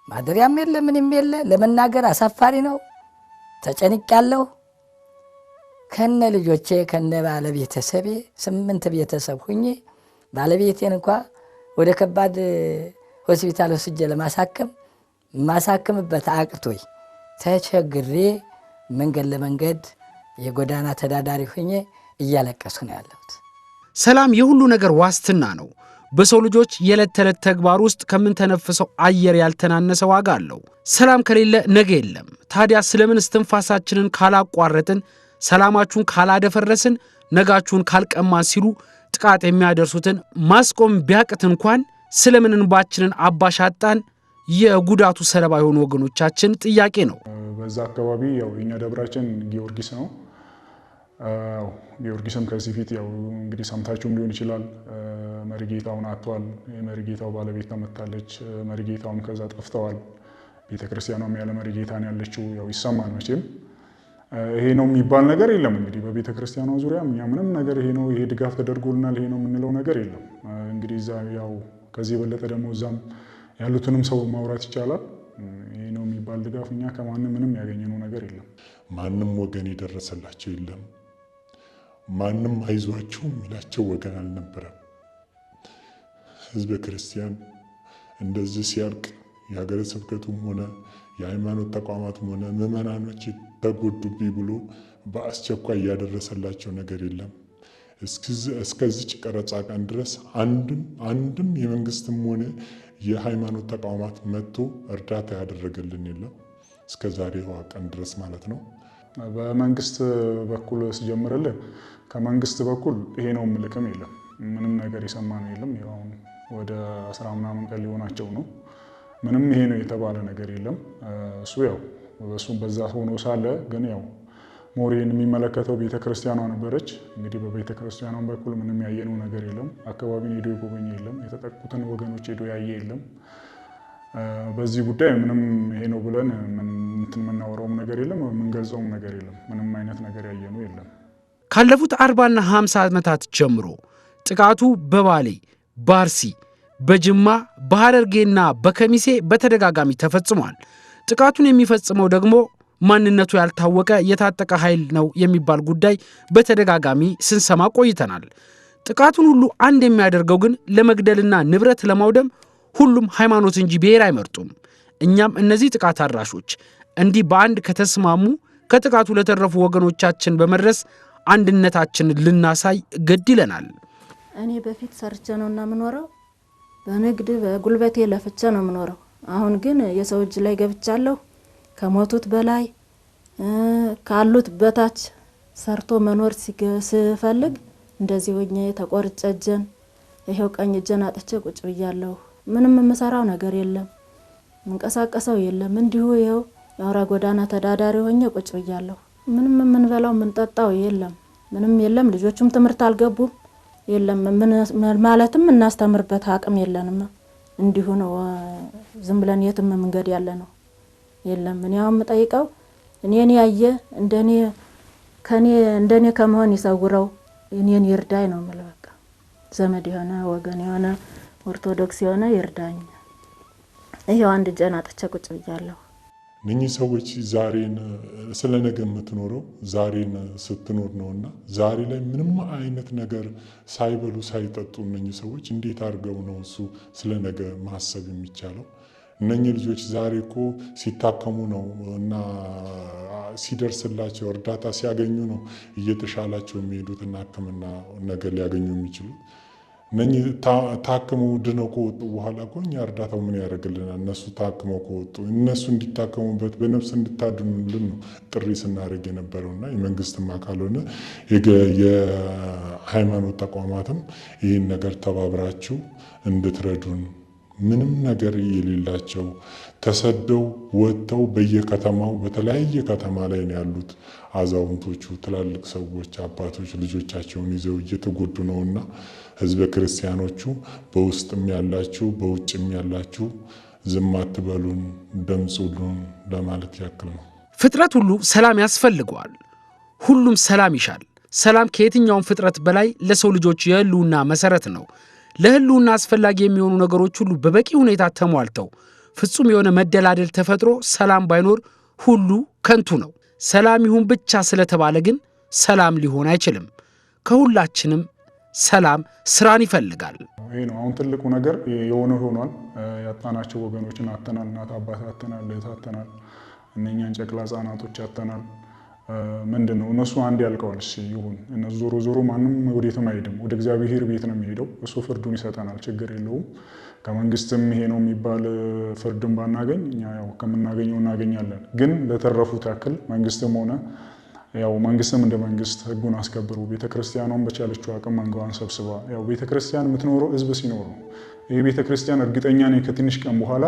ማደሪያም የለ ምንም የለ። ለመናገር አሳፋሪ ነው። ተጨንቄያለሁ። ከነ ልጆቼ ከነ ባለቤተሰቤ 8 ቤተሰብ ሁኜ ባለቤቴን እንኳ ወደ ከባድ ሆስፒታል ወስጄ ማሳክምበት አቅቶኝ ተቸግሬ መንገድ ለመንገድ የጎዳና ተዳዳሪ ሁኜ እያለቀስኩ ነው ያለሁት። ሰላም የሁሉ ነገር ዋስትና ነው። በሰው ልጆች የዕለት ተዕለት ተግባር ውስጥ ከምንተነፍሰው አየር ያልተናነሰ ዋጋ አለው። ሰላም ከሌለ ነገ የለም። ታዲያ ስለምን እስትንፋሳችንን ካላቋረጥን፣ ሰላማችሁን ካላደፈረስን፣ ነጋችሁን ካልቀማን ሲሉ ጥቃት የሚያደርሱትን ማስቆም ቢያቅት እንኳን ስለምን እንባችንን አባሻጣን የጉዳቱ ሰለባ የሆኑ ወገኖቻችን ጥያቄ ነው። በዛ አካባቢ ያው የኛ ደብራችን ጊዮርጊስ ነው። ጊዮርጊስም ከዚህ ፊት ያው እንግዲህ ሰምታችሁም ሊሆን ይችላል መሪጌታውን አጥቷል። የመሪጌታው ባለቤት ተመታለች። መሪጌታውም ከዛ ጠፍተዋል። ቤተክርስቲያኗም ያለ መሪጌታ ነው ያለችው። ያው ይሰማል መቼም። ይሄ ነው የሚባል ነገር የለም። እንግዲህ በቤተክርስቲያኗ ዙሪያ እኛ ምንም ነገር ይሄ ነው ይሄ ድጋፍ ተደርጎልናል ይሄ ነው የምንለው ነገር የለም። እንግዲህ እዛ ያው ከዚህ የበለጠ ደግሞ እዛም ያሉትንም ሰው ማውራት ይቻላል። ይሄ ነው የሚባል ድጋፍ እኛ ከማንም ምንም ያገኘነው ነገር የለም። ማንም ወገን የደረሰላቸው የለም። ማንም አይዟችሁ የሚላቸው ወገን አልነበረም። ህዝበ ክርስቲያን እንደዚህ ሲያልቅ የሀገረ ስብከቱም ሆነ የሃይማኖት ተቋማትም ሆነ ምዕመናኖች ተጎዱብኝ ብሎ በአስቸኳይ ያደረሰላቸው ነገር የለም። እስከዚች ቀረጻ ቀን ድረስ አንድም የመንግስትም ሆነ የሃይማኖት ተቋማት መጥቶ እርዳታ ያደረገልን የለም። እስከ ዛሬዋ ቀን ድረስ ማለት ነው። በመንግስት በኩል ሲጀምርልህ ከመንግስት በኩል ይሄ ነው ምልክም የለም። ምንም ነገር የሰማነው የለም። ያው ወደ 10 ምናምን ቀን ሊሆናቸው ነው። ምንም ይሄ ነው የተባለ ነገር የለም። እሱ ያው እሱም በዛ ሆኖ ሳለ ግን ያው ሞሪን የሚመለከተው ቤተክርስቲያኗ ነበረች። እንግዲህ በቤተክርስቲያኗ በኩል ምንም ያየነው ነገር የለም። አካባቢን ሄዶ የጎበኘ የለም። የተጠቁትን ወገኖች ሄዶ ያየ የለም። በዚህ ጉዳይ ምንም ይሄ ነው ብለን የምናወራውም ነገር የለም፣ የምንገልጸውም ነገር የለም። ምንም አይነት ነገር ያየነው የለም። ካለፉት 40ና 50 ዓመታት ጀምሮ ጥቃቱ በባሌ፣ በአርሲ፣ በጅማ፣ በሐረርጌና በከሚሴ በተደጋጋሚ ተፈጽሟል። ጥቃቱን የሚፈጽመው ደግሞ ማንነቱ ያልታወቀ የታጠቀ ኃይል ነው የሚባል ጉዳይ በተደጋጋሚ ስንሰማ ቆይተናል። ጥቃቱን ሁሉ አንድ የሚያደርገው ግን ለመግደልና ንብረት ለማውደም ሁሉም ሃይማኖት እንጂ ብሔር አይመርጡም። እኛም እነዚህ ጥቃት አድራሾች እንዲህ በአንድ ከተስማሙ ከጥቃቱ ለተረፉ ወገኖቻችን በመድረስ አንድነታችንን ልናሳይ ግድ ይለናል። እኔ በፊት ሰርቼ ነውና የምኖረው፣ በንግድ በጉልበቴ ለፍቼ ነው የምኖረው። አሁን ግን የሰው እጅ ላይ ገብቻለሁ። ከሞቱት በላይ ካሉት በታች ሰርቶ መኖር ስፈልግ እንደዚህ ሆኜ ተቆርጬ እጄን ይሄው ቀኝ እጄን አጥቼ ቁጭ ብያለሁ። ምንም የምሰራው ነገር የለም፣ እንቀሳቀሰው የለም። እንዲሁ ይሄው የአውራ ጎዳና ተዳዳሪ ሆኜ ቁጭ ብያለሁ። ምንም የምንበላው የምንጠጣው የለም፣ ምንም የለም። ልጆቹም ትምህርት አልገቡም፣ የለም ማለትም እናስተምርበት አቅም የለንም። እንዲሁ ነው ዝም ብለን የትም መንገድ ያለ ነው የለም። እኔ አሁን የምጠይቀው እኔን ያየ እንደኔ ከመሆን ይሰውረው፣ እኔን ይርዳኝ ነው የምለው። በቃ ዘመድ የሆነ ወገን የሆነ ኦርቶዶክስ የሆነ ይርዳኝ። ይሄው አንድ እጄን አጥቼ ቁጭ ብያለሁ። እነኚህ ሰዎች ዛሬን ስለ ነገ የምትኖረው ዛሬን ስትኖር ነውና ዛሬ ላይ ምንም አይነት ነገር ሳይበሉ ሳይጠጡ እነኚህ ሰዎች እንዴት አድርገው ነው እሱ ስለ ነገ ማሰብ የሚቻለው? እነኚህ ልጆች ዛሬ እኮ ሲታከሙ ነው እና ሲደርስላቸው እርዳታ ሲያገኙ ነው እየተሻላቸው የሚሄዱትና ሕክምና ነገር ሊያገኙ የሚችሉት። እነኚህ ታክመው ድነው ከወጡ በኋላ እኮ እኛ እርዳታው ምን ያደርግልናል? እነሱ ታክመው ከወጡ እነሱ እንዲታከሙበት በነፍስ እንድታድኑልን ነው ጥሪ ስናደርግ የነበረውና የመንግስትም አካል ሆነ የሃይማኖት ተቋማትም ይህን ነገር ተባብራችሁ እንድትረዱን ምንም ነገር የሌላቸው ተሰደው ወጥተው በየከተማው በተለያየ ከተማ ላይ ነው ያሉት አዛውንቶቹ፣ ትላልቅ ሰዎች፣ አባቶች ልጆቻቸውን ይዘው እየተጎዱ ነውና ህዝበ ክርስቲያኖቹ በውስጥም ያላችሁ በውጭም ያላችሁ ዝም አትበሉን፣ ደምጹሉን ለማለት ያክል ነው። ፍጥረት ሁሉ ሰላም ያስፈልገዋል። ሁሉም ሰላም ይሻል። ሰላም ከየትኛውም ፍጥረት በላይ ለሰው ልጆች የህልውና መሰረት ነው። ለህልውና አስፈላጊ የሚሆኑ ነገሮች ሁሉ በበቂ ሁኔታ ተሟልተው ፍጹም የሆነ መደላደል ተፈጥሮ ሰላም ባይኖር ሁሉ ከንቱ ነው። ሰላም ይሁን ብቻ ስለተባለ ግን ሰላም ሊሆን አይችልም። ከሁላችንም ሰላም ስራን ይፈልጋል። ይሄ ነው አሁን ትልቁ ነገር የሆነ ሆኗል። ያጣናቸው ወገኖችን አተናል። እናት አባት አተናል፣ እህት አተናል፣ እነኛን ጨቅላ ህጻናቶች አተናል። ምንድን ነው እነሱ አንድ ያልቀዋል። እሺ ይሁን፣ እነሱ ዞሮ ዞሮ ማንም ወዴትም አይሄድም፣ ወደ እግዚአብሔር ቤት ነው የሚሄደው። እሱ ፍርዱን ይሰጠናል፣ ችግር የለውም። ከመንግስትም ይሄ ነው የሚባል ፍርድን ባናገኝ እኛ ያው ከምናገኘው እናገኛለን። ግን ለተረፉት ያክል መንግስትም ሆነ ያው መንግስትም እንደ መንግስት ህጉን አስከብሩ፣ ቤተክርስቲያኗን በቻለችው አቅም መንጋዋን ሰብስባ። ያው ቤተክርስቲያን የምትኖረው ህዝብ ሲኖር ነው። ይህ ቤተክርስቲያን እርግጠኛ ነኝ ከትንሽ ቀን በኋላ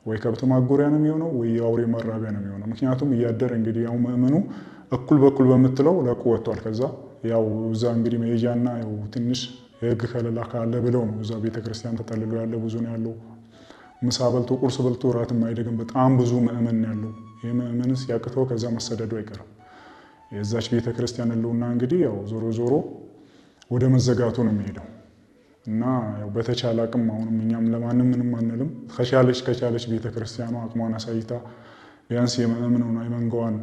ወይ ከብት ማጎሪያ ነው የሚሆነው ወይ የአውሬ መራቢያ ነው የሚሆነው። ምክንያቱም እያደረ እንግዲህ ያው ምእመኑ እኩል በኩል በምትለው ለቆ ወጥቷል። ከዛ ያው እዛ እንግዲህ መሄጃና ያው ትንሽ የህግ ከለላ ካለ ብለው ነው እዛ ቤተክርስቲያን ተጠልሎ ያለ ብዙ ነው ያለው። ምሳ በልቶ ቁርስ በልቶ ራት የማይደግም በጣም ብዙ ምእመን ነው ያለው። ይህ ምእመንስ ያቅተው ከዛ መሰደዱ አይቀርም። የዛች ቤተክርስቲያን ህልውና እንግዲህ ያው ዞሮ ዞሮ ወደ መዘጋቱ ነው የሚሄደው እና ያው በተቻለ አቅም አሁንም እኛም ለማንም ምንም አንልም። ከቻለች ቤተክርስቲያኗ አቅሟን አሳይታ ቢያንስ የምእመኑን የመንጋዋን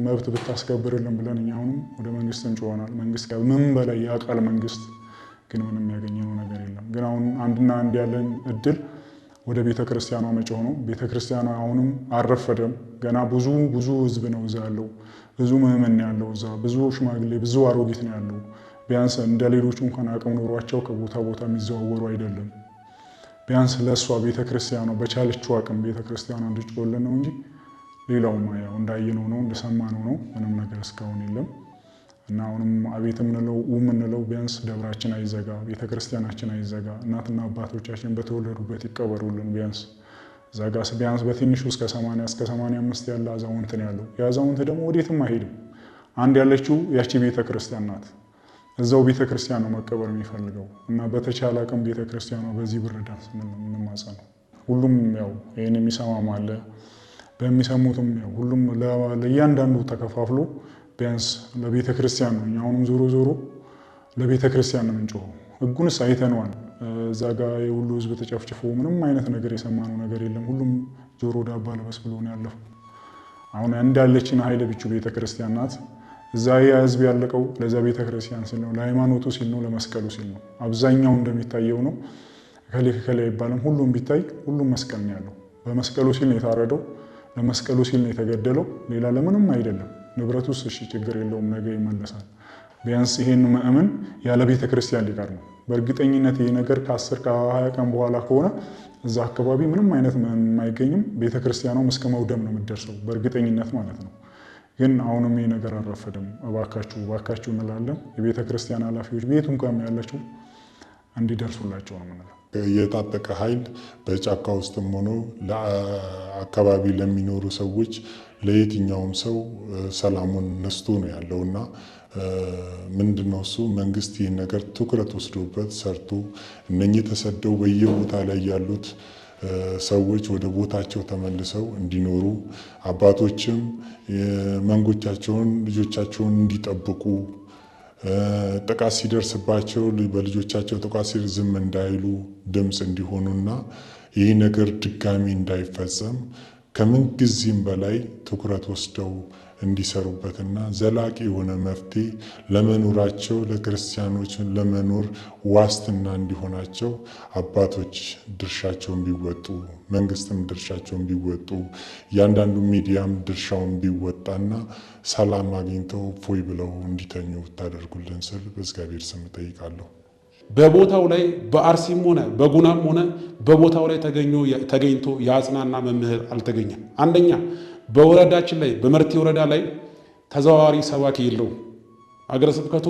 መብት ብታስከብርልን ብለን እኛ አሁንም ወደ መንግስት እንጮሆናል። መንግስት ምን በላይ ያውቃል። መንግስት ግን ምንም ያገኘነው ነገር የለም። ግን አሁን አንድና አንድ ያለን እድል ወደ ቤተክርስቲያኗ መጮህ ነው። ቤተክርስቲያኗ አሁንም አልረፈደም። ገና ብዙ ህዝብ ነው እዛ ያለው፣ ብዙ ምእመን ያለው እዛ፣ ብዙ ሽማግሌ፣ ብዙ አሮጊት ነው ያለው። ቢያንስ እንደ ሌሎቹ እንኳን አቅም ኖሯቸው ከቦታ ቦታ የሚዘዋወሩ አይደለም። ቢያንስ ለእሷ ቤተክርስቲያኗ በቻለችው አቅም ቤተክርስቲያኗ እንድትጮህልን ነው እንጂ ሌላውማ ያው እንዳየነው ነው እንደሰማነው ነው። ምንም ነገር እስካሁን የለም እና አሁንም አቤት የምንለው ቢያንስ ደብራችን አይዘጋ፣ ቤተክርስቲያናችን አይዘጋ፣ እናትና አባቶቻችን በተወለዱበት ይቀበሩልን። ቢያንስ ዘጋ ቢያንስ በትንሹ እስከ 80 እስከ 85 ያለ አዛውንት ነው ያለው። የአዛውንት ደግሞ ወዴትም አይሄድም። አንድ ያለችው ያቺ ቤተክርስቲያን ናት። እዛው ቤተክርስቲያን ነው መቀበር የሚፈልገው እና በተቻለ አቅም ቤተክርስቲያኗ በዚህ ብርዳን ስንል የምንማጸነው። ሁሉም ያው ይህን የሚሰማም አለ፣ በሚሰሙትም ያው ሁሉም ለእያንዳንዱ ተከፋፍሎ ቢያንስ ለቤተክርስቲያን ነው። እኛ አሁንም ዞሮ ለቤተክርስቲያን ነው የምንጮኸው። ህጉንስ አይተነዋል። እዛ ጋ የሁሉ ህዝብ ተጨፍጭፎ ምንም አይነት ነገር የሰማነው ነገር የለም። ሁሉም ጆሮ ዳባ ልበስ ብሎ ነው ያለፈው። አሁን እንዳለችን ኃይለ ብቹ ቤተክርስቲያን ናት። እዛ ህዝብ ያለቀው ለዛ ቤተክርስቲያን ሲል ነው፣ ለሃይማኖቱ ሲል ነው፣ ለመስቀሉ ሲል ነው። አብዛኛው እንደሚታየው ነው። ከሌ አይባልም። ሁሉም ቢታይ ሁሉም መስቀል ነው ያለው። በመስቀሉ ሲል ነው የታረደው፣ ለመስቀሉ ሲል ነው የተገደለው። ሌላ ለምንም አይደለም። ንብረቱስ እሺ ችግር የለውም ነገ ይመለሳል። ቢያንስ ይሄን ምእመን ያለ ቤተክርስቲያን ሊቀር ነው። በእርግጠኝነት ይሄ ነገር ከ10 ከ20 ቀን በኋላ ከሆነ እዛ አካባቢ ምንም አይነት አይገኝም። ቤተክርስቲያኗም እስከ መውደም ነው የምትደርሰው በእርግጠኝነት ማለት ነው። ግን አሁንም ይሄ ነገር አልረፈደም። እባካችሁ እንላለን። የቤተክርስቲያን ኃላፊዎች ቤቱም ጋር ያላችሁ እንዲደርሱላቸው ነው የምንለው። የታጠቀ ኃይል በጫካ ውስጥም ሆኖ ለአካባቢ ለሚኖሩ ሰዎች ለየትኛውም ሰው ሰላሙን ነስቶ ነው ያለውና ምንድነው እሱ መንግስት ይህን ነገር ትኩረት ወስዶበት ሰርቶ እነኚህ ተሰደው በየቦታ ላይ ያሉት ሰዎች ወደ ቦታቸው ተመልሰው እንዲኖሩ አባቶችም መንጎቻቸውን ልጆቻቸውን እንዲጠብቁ ጥቃት ሲደርስባቸው በልጆቻቸው ጥቃት ዝም እንዳይሉ ድምፅ እንዲሆኑና ይህ ነገር ድጋሚ እንዳይፈጸም ከምን ጊዜም በላይ ትኩረት ወስደው እንዲሰሩበትና ዘላቂ የሆነ መፍትሄ ለመኖራቸው ለክርስቲያኖች ለመኖር ዋስትና እንዲሆናቸው አባቶች ድርሻቸውን ቢወጡ፣ መንግስትም ድርሻቸውን ቢወጡ፣ እያንዳንዱ ሚዲያም ድርሻውን ቢወጣና ሰላም አግኝተው ፎይ ብለው እንዲተኙ ብታደርጉልን ስል በእግዚአብሔር ስም እጠይቃለሁ። በቦታው ላይ በአርሲም ሆነ በጉናም ሆነ በቦታው ላይ ተገኝቶ የአጽናና መምህር አልተገኘም። አንደኛ በወረዳችን ላይ በመርቲ ወረዳ ላይ ተዘዋዋሪ ሰባኪ የለውም። አገረ ስብከቱ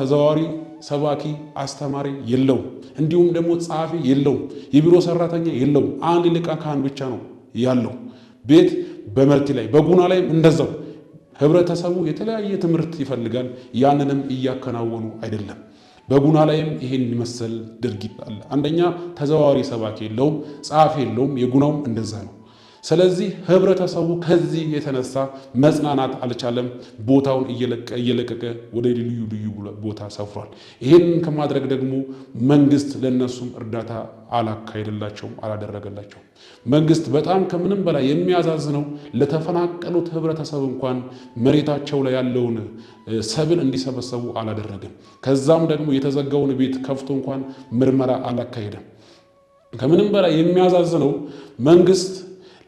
ተዘዋዋሪ ሰባኪ አስተማሪ የለውም። እንዲሁም ደግሞ ጸሐፊ የለውም። የቢሮ ሰራተኛ የለውም። አንድ ሊቀ ካህን ብቻ ነው ያለው ቤት በመርቲ ላይ። በጉና ላይም እንደዛው ህብረተሰቡ የተለያየ ትምህርት ይፈልጋል። ያንንም እያከናወኑ አይደለም። በጉና ላይም ይሄን የሚመስል ድርጊት አለ። አንደኛ ተዘዋዋሪ ሰባኪ የለውም፣ ጸሐፊ የለውም። የጉናውም እንደዛ ነው። ስለዚህ ህብረተሰቡ ከዚህ የተነሳ መጽናናት አልቻለም። ቦታውን እየለቀቀ ወደ ልዩ ልዩ ቦታ ሰፍሯል። ይህን ከማድረግ ደግሞ መንግስት ለነሱም እርዳታ አላካሄደላቸውም፣ አላደረገላቸውም። መንግስት በጣም ከምንም በላይ የሚያዛዝነው ለተፈናቀሉት ህብረተሰብ እንኳን መሬታቸው ላይ ያለውን ሰብል እንዲሰበሰቡ አላደረገም። ከዛም ደግሞ የተዘጋውን ቤት ከፍቶ እንኳን ምርመራ አላካሄደም። ከምንም በላይ የሚያዛዝነው መንግስት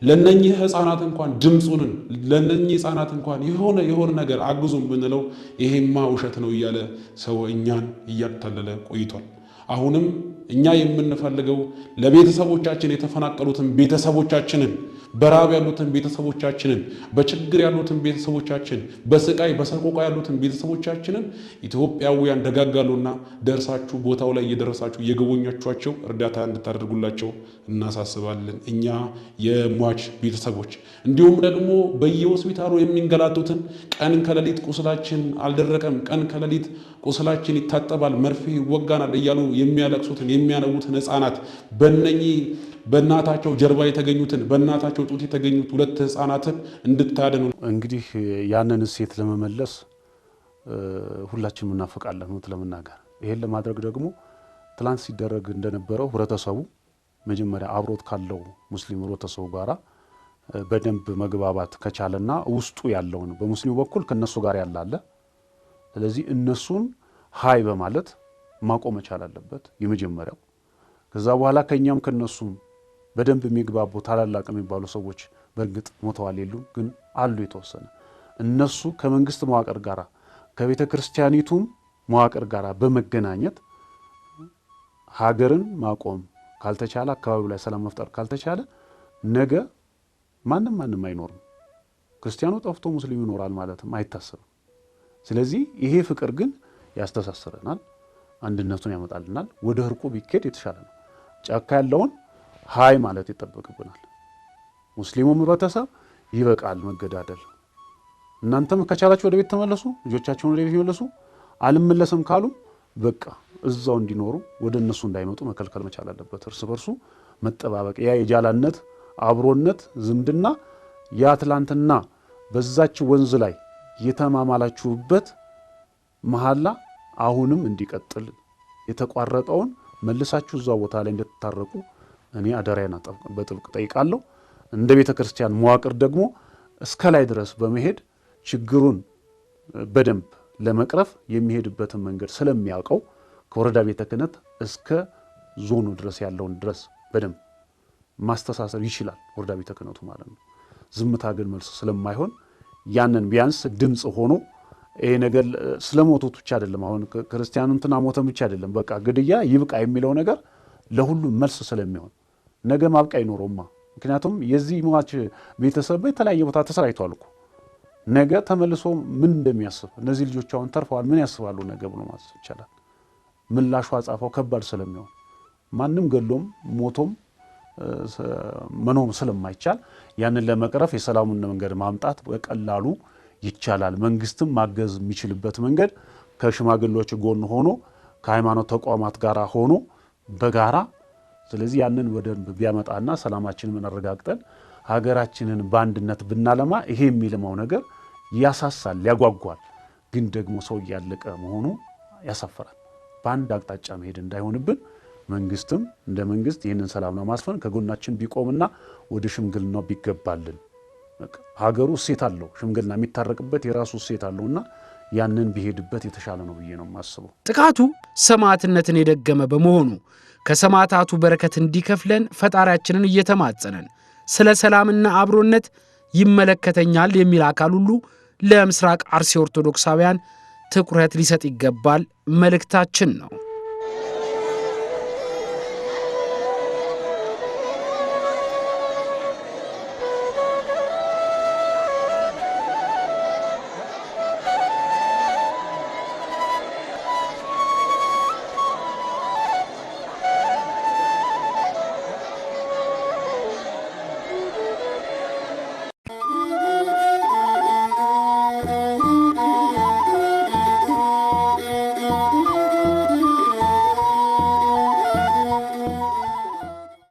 ለነኚህ ህፃናት እንኳን ድምፁን ለነኚህ ህፃናት እንኳን የሆነ ነገር አግዙም ብንለው ይሄማ ውሸት ነው እያለ ሰው እኛን እያታለለ ቆይቷል። አሁንም እኛ የምንፈልገው ለቤተሰቦቻችን የተፈናቀሉትን ቤተሰቦቻችንን፣ በራብ ያሉትን ቤተሰቦቻችንን፣ በችግር ያሉትን ቤተሰቦቻችን፣ በስቃይ በሰቆቃ ያሉትን ቤተሰቦቻችንን ኢትዮጵያውያን ደጋጋሉና ደርሳችሁ ቦታው ላይ እየደረሳችሁ እየጎበኛችኋቸው እርዳታ እንድታደርጉላቸው እናሳስባለን። እኛ የሟች ቤተሰቦች እንዲሁም ደግሞ በየሆስፒታሉ የሚንገላቱትን ቀን ከሌሊት ቁስላችን አልደረቀም፣ ቀን ከሌሊት ቁስላችን ይታጠባል፣ መርፌ ይወጋናል እያሉ የሚያለቅሱትን የሚያነቡትን ህፃናት በእነኚህ በእናታቸው ጀርባ የተገኙትን በእናታቸው ጡት የተገኙት ሁለት ህፃናትን እንድታድኑ እንግዲህ ያንን እሴት ለመመለስ ሁላችንም እናፈቃለን ነው ለመናገር። ይሄን ለማድረግ ደግሞ ትላንት ሲደረግ እንደነበረው ህብረተሰቡ መጀመሪያ አብሮት ካለው ሙስሊም ህብረተሰቡ ጋራ በደንብ መግባባት ከቻለና ውስጡ ያለውን በሙስሊሙ በኩል ከነሱ ጋር ያላለ ስለዚህ እነሱን ሃይ በማለት ማቆም መቻል አለበት የመጀመሪያው። ከዛ በኋላ ከኛም ከነሱም በደንብ የሚግባቡ ታላላቅ የሚባሉ ሰዎች በእርግጥ ሞተዋል የሉም፣ ግን አሉ የተወሰነ እነሱ ከመንግስት መዋቅር ጋራ ከቤተ ክርስቲያኒቱም መዋቅር ጋራ በመገናኘት ሀገርን ማቆም ካልተቻለ አካባቢው ላይ ሰላም መፍጠር ካልተቻለ ነገ ማንም አይኖርም። ክርስቲያኑ ጠፍቶ ሙስሊሙ ይኖራል ማለትም አይታሰብም። ስለዚህ ይሄ ፍቅር ግን ያስተሳስረናል፣ አንድነቱን ያመጣልናል። ወደ እርቁ ቢኬድ የተሻለ ነው። ጫካ ያለውን ሃይ ማለት ይጠበቅብናል። ሙስሊሙም ህብረተሰብ ይበቃል መገዳደል፣ እናንተም ከቻላችሁ ወደ ቤት ተመለሱ፣ ልጆቻችሁን ወደ ቤት ይመለሱ። አልመለስም ካሉ በቃ እዛው እንዲኖሩ ወደ እነሱ እንዳይመጡ መከልከል መቻል አለበት። እርስ በርሱ መጠባበቅ፣ ያ የጃላነት አብሮነት ዝምድና ያ ትላንትና በዛች ወንዝ ላይ የተማማላችሁበት መሐላ አሁንም እንዲቀጥል የተቋረጠውን መልሳችሁ እዛው ቦታ ላይ እንድትታረቁ እኔ አደራዬን በጥብቅ ጠይቃለሁ። እንደ ቤተ ክርስቲያን መዋቅር ደግሞ እስከ ላይ ድረስ በመሄድ ችግሩን በደንብ ለመቅረፍ የሚሄድበትን መንገድ ስለሚያውቀው ከወረዳ ቤተ ክህነት እስከ ዞኑ ድረስ ያለውን ድረስ በደንብ ማስተሳሰር ይችላል ወረዳ ቤተ ክህነቱ ማለት ነው። ዝምታ ግን መልስ ስለማይሆን ያንን ቢያንስ ድምፅ ሆኖ ይሄ ነገር ስለሞቱት ብቻ አይደለም፣ አሁን ክርስቲያኑ እንትና ሞተ ብቻ አይደለም፣ በቃ ግድያ ይብቃ የሚለው ነገር ለሁሉም መልስ ስለሚሆን ነገ ማብቃ ይኖረውማ። ምክንያቱም የዚህ ሟች ቤተሰብ በተለያየ ቦታ ተሰራይቷል እኮ ነገ ተመልሶ ምን እንደሚያስብ እነዚህ ልጆች አሁን ተርፈዋል ምን ያስባሉ ነገ ብሎ ማሰብ ይቻላል። ምላሹ አጻፋው ከባድ ስለሚሆን ማንም ገሎም ሞቶም መኖም ስለማይቻል ያንን ለመቅረፍ የሰላሙን መንገድ ማምጣት በቀላሉ ይቻላል። መንግስትም ማገዝ የሚችልበት መንገድ ከሽማግሌዎች ጎን ሆኖ ከሃይማኖት ተቋማት ጋር ሆኖ በጋራ ስለዚህ ያንን ወደንብ ቢያመጣና ሰላማችንን አረጋግጠን ሀገራችንን በአንድነት ብናለማ ይሄ የሚልማው ነገር ያሳሳል፣ ያጓጓል። ግን ደግሞ ሰው እያለቀ መሆኑ ያሳፈራል። በአንድ አቅጣጫ መሄድ እንዳይሆንብን መንግስትም እንደ መንግስት ይህንን ሰላም ለማስፈን ከጎናችን ቢቆምና ወደ ሽምግልናው ቢገባልን። ሀገሩ እሴት አለው፣ ሽምግልና የሚታረቅበት የራሱ እሴት አለውና ያንን ቢሄድበት የተሻለ ነው ብዬ ነው የማስበው። ጥቃቱ ሰማዕትነትን የደገመ በመሆኑ ከሰማዕታቱ በረከት እንዲከፍለን ፈጣሪያችንን እየተማጸነን ስለ ሰላምና አብሮነት ይመለከተኛል የሚል አካል ሁሉ ለምስራቅ አርሲ ኦርቶዶክሳውያን ትኩረት ሊሰጥ ይገባል መልእክታችን ነው።